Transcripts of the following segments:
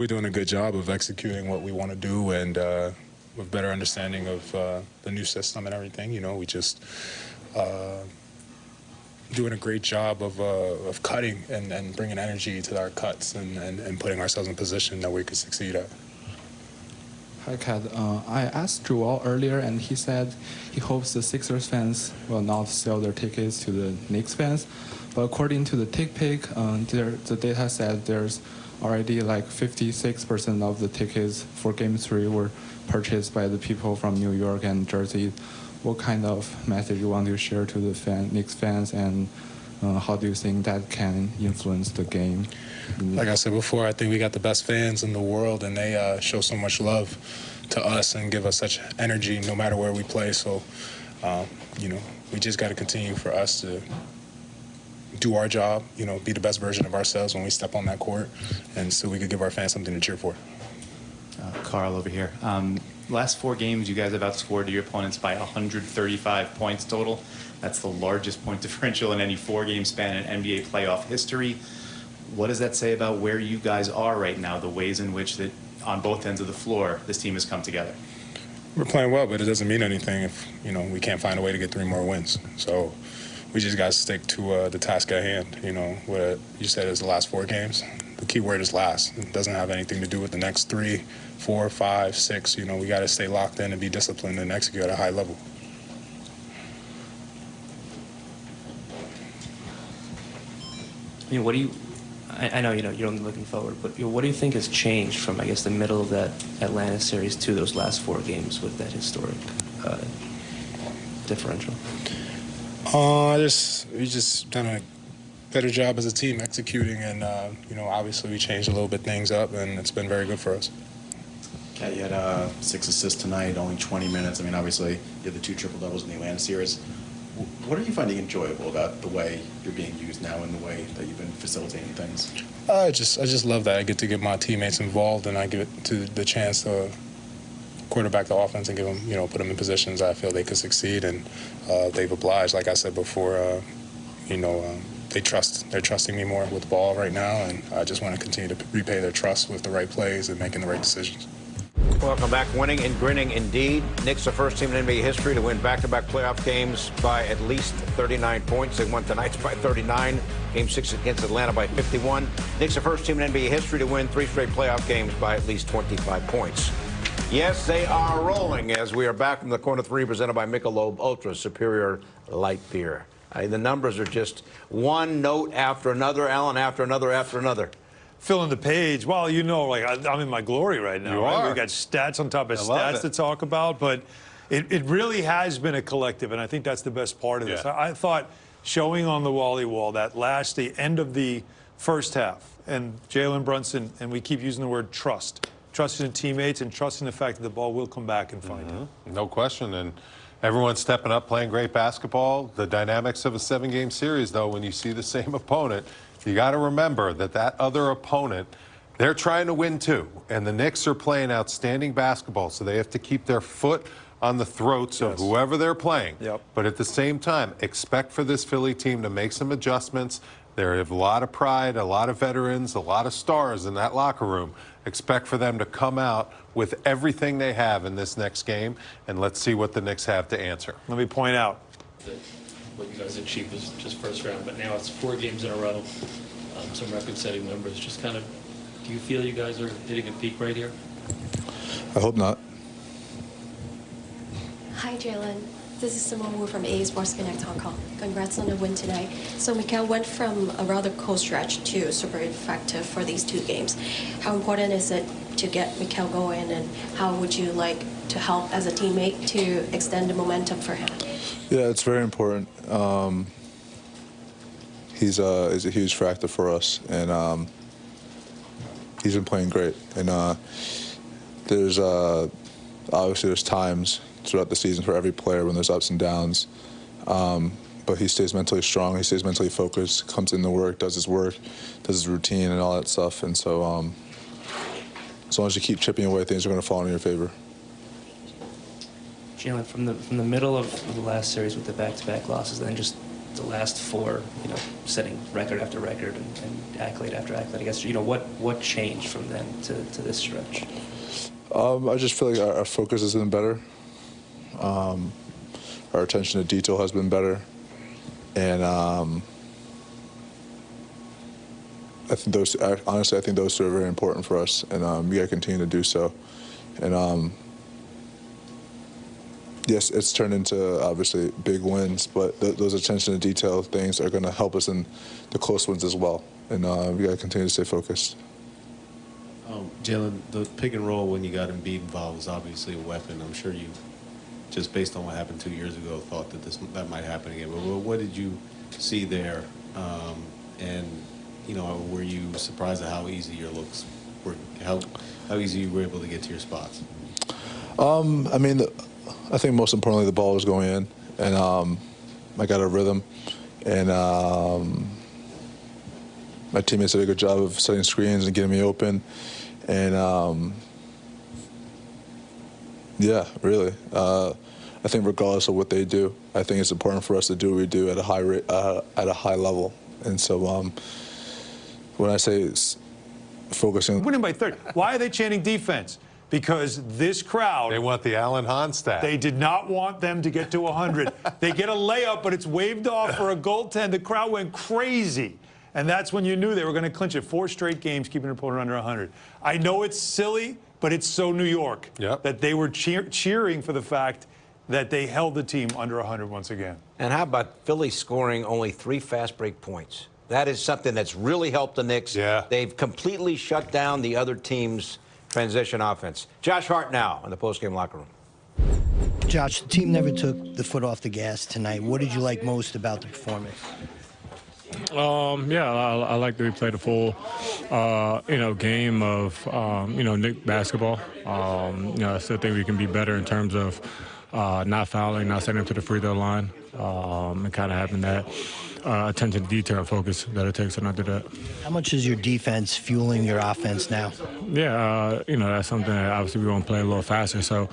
We're doing a good job of executing what we want to do, and with better understanding of the new system and everything. You know, we just doing a great job of cutting and bringing energy to our cuts and putting ourselves in position that we could succeed at. Hi, Kat. I asked Joel earlier, and he said he hopes the Sixers fans will not sell their tickets to the Knicks fans. But according to the TickPick, the data said there's already like 56% of the tickets for Game 3 were purchased by the people from New York and Jersey. What kind of message you want to share to the Knicks fans, and how do you think that can influence the game? Like I said before, I think we got the best fans in the world, and they show so much love to us and give us such energy no matter where we play. So, you know, we just got to continue for us to do our job, you know, be the best version of ourselves when we step on that court, and so we could give our fans something to cheer for. Carl over here. Last 4 games, you guys have outscored your opponents by 135 points total. That's the largest point differential in any 4-game span in NBA playoff history. What does that say about where you guys are right now, the ways in which that on both ends of the floor this team has come together? We're playing well, but it doesn't mean anything if, you know, we can't find a way to get 3 more wins. So we just got to stick to the task at hand. You know, what you said is the last 4 games. The key word is last. It doesn't have anything to do with the next 3, 4, 5, 6. You know, we got to stay locked in and be disciplined and execute at a high level. I mean, what do you? I know you're only looking forward, but what do you think has changed from, I guess, the middle of that Atlanta series to those last 4 games with that historic differential? We just done a better job as a team executing, and you know, obviously we changed a little bit things up, and it's been very good for us. Kat, you had 6 assists tonight, only 20 minutes. I mean, obviously you had the 2 triple-doubles in the Atlanta series. What are you finding enjoyable about the way you're being used now and the way that you've been facilitating things? I just love that I get to get my teammates involved, and I get to the chance to quarterback the offense and give them, you know, put them in positions I feel they could succeed, and they've obliged. Like I said before, you know, they're trusting me more with the ball right now, and I just want to continue to repay their trust with the right plays and making the right decisions. Welcome back. Winning and grinning indeed. Knicks, the first team in NBA history to win back-to-back playoff games by at least 39 points. They won tonight's by 39. Game 6 against Atlanta by 51. Knicks, the first team in NBA history to win 3 straight playoff games by at least 25 points. Yes, they are rolling as we are back from the corner 3 presented by Michelob Ultra Superior Light Beer. The numbers are just one note after another, Alan, after another, after another. Filling the page. Well, you know, like I'm in my glory right now. You right? are. We've got stats on top of stats to talk about, but it really has been a collective, and I think that's the best part of this. I thought showing on the Wally wall that the end of the first half, and Jalen Brunson, and we keep using the word trust. Trusting the teammates and trusting the fact that the ball will come back and find him. No question. And everyone's stepping up, playing great basketball. The dynamics of a 7-game series, though, when you see the same opponent, you got to remember that other opponent, they're trying to win too. And the Knicks are playing outstanding basketball, so they have to keep their foot on the throats of whoever they're playing. But at the same time, expect for this Philly team to make some adjustments. They have a lot of pride, a lot of veterans, a lot of stars in that locker room. Expect for them to come out with everything they have in this next game, and let's see what the Knicks have to answer. Let me point out. What you guys achieved was just first round, but now it's 4 games in a row, some record-setting numbers. Just kind of, do you feel you guys are hitting a peak right here? I hope not. Hi, Jalen. This is Simone Wu from A Sports Connect Hong Kong. Congrats on the win tonight. So Mikal went from a rather cold stretch to super effective for these 2 games. How important is it to get Mikal going, and how would you like to help as a teammate to extend the momentum for him? Yeah, it's very important. He's a huge factor for us, and he's been playing great. And there's obviously times throughout the season for every player when there's ups and downs, but he stays mentally strong. He stays mentally focused. Comes in to work, does his routine, and all that stuff. And so, as long as you keep chipping away, things are going to fall in your favor. Jalen, from the middle of the last series with the back-to-back losses, then just the last four, setting record after record and accolade after accolade. I guess, what changed from then to this stretch? I just feel like our focus has been better. Our attention to detail has been better. And I think those two are very important for us, and we got to continue to do so. And yes, it's turned into obviously big wins, but those attention to detail things are going to help us in the close ones as well. And we got to continue to stay focused. Jalen, the pick and roll when you got Embiid involved was obviously a weapon. I'm sure you, just based on what happened 2 years ago, thought that that might happen again. But what did you see there? And were you surprised at how easy your looks were? How easy you were able to get to your spots? I mean, I think most importantly the ball was going in, and I got a rhythm, and my teammates did a good job of setting screens and getting me open, and yeah, really. I think regardless of what they do, I think it's important for us to do what we do at a high rate, at a high level, and so when I say it's focusing, Winning by 30. Why are they chanting defense? Because this crowd, They want the Alan Hahn stat. they did not want them to get to 100. They get a layup, but it's waved off for a goaltend. The crowd went crazy. And that's when you knew they were going to clinch it. 4 straight games keeping an opponent under 100. I know it's silly, but it's so New York that they were cheering for the fact that they held the team under 100 once again. And how about Philly scoring only 3 fast break points? That is something that's really helped the Knicks. Yeah. They've completely shut down the other team's transition offense. Josh Hart now in the postgame locker room. Josh, the team never took the foot off the gas tonight. What did you like most about the performance? Yeah, I like that we played a full, game of, Knicks basketball. I still think we can be better in terms of not fouling, not setting up to the free throw line, and kind of having that attention to detail and focus that it takes to not do that. How much is your defense fueling your offense now? Yeah, that's something that obviously we want to play a little faster. So,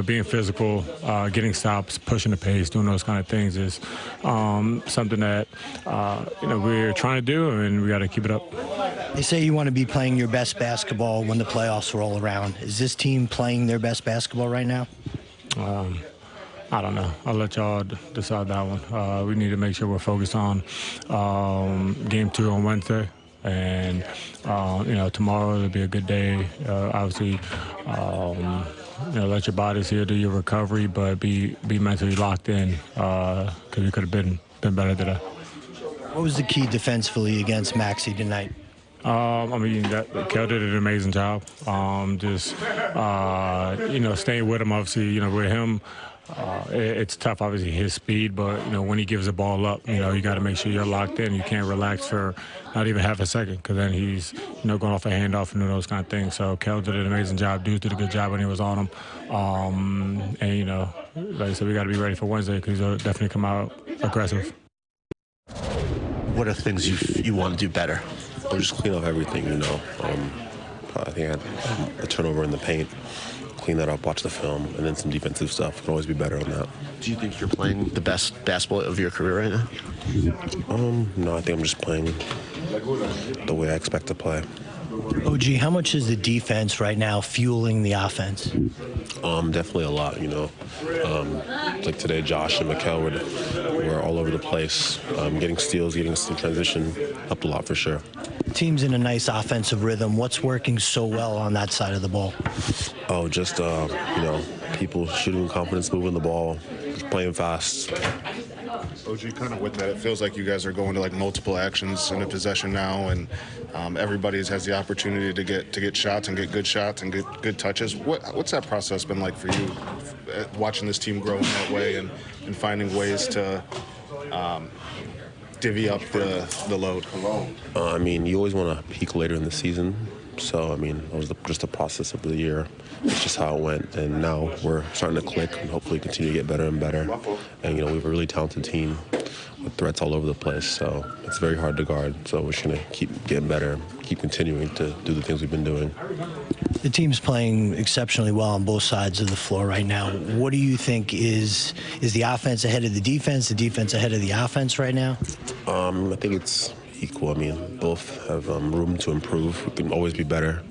being physical, getting stops, pushing the pace, doing those kind of things is something that, we're trying to do, and we got to keep it up. They say you want to be playing your best basketball when the playoffs roll around. Is this team playing their best basketball right now? I don't know. I'll let y'all decide that one. We need to make sure we're focused on Game 2 on Wednesday. And, tomorrow will be a good day. Obviously, let your bodies here do your recovery, but be mentally locked in because we could have been better today. What was the key defensively against Maxey tonight? Kel did an amazing job. Staying with him, obviously, with him, it's tough, obviously, his speed, but, when he gives the ball up, you got to make sure you're locked in. You can't relax for not even half a second because then he's, going off a handoff and doing those kind of things. So Kel did an amazing job. Dude did a good job when he was on him. Like I said, we got to be ready for Wednesday because he'll definitely come out aggressive. What are things you want to do better? Or just clean up everything, I think I had a turnover in the paint. Clean that up, watch the film, and then some defensive stuff. Can always be better on that. Do you think you're playing the best basketball of your career right now? No, I think I'm just playing the way I expect to play. OG, how much is the defense right now fueling the offense? Definitely a lot, Like today, Josh and Mikel were all over the place. Getting steals, getting some transition helped a lot for sure. The team's in a nice offensive rhythm. What's working so well on that side of the ball? Oh, just, people shooting with confidence, moving the ball, playing fast. OG, kind of with that, it feels like you guys are going to like multiple actions in a possession now, and everybody has the opportunity to get shots and get good shots and get good touches. What's that process been like for you, watching this team grow in that way and finding ways to divvy up the load? You always want to peak later in the season, So, I mean, it was just the process of the year. It's just how it went. And now we're starting to click and hopefully continue to get better and better. And, we have a really talented team with threats all over the place. So it's very hard to guard. So we're just going to keep getting better, keep continuing to do the things we've been doing. The team's playing exceptionally well on both sides of the floor right now. What do you think is the offense ahead of the defense ahead of the offense right now? I think it's equal. I mean, both have room to improve. We can always be better.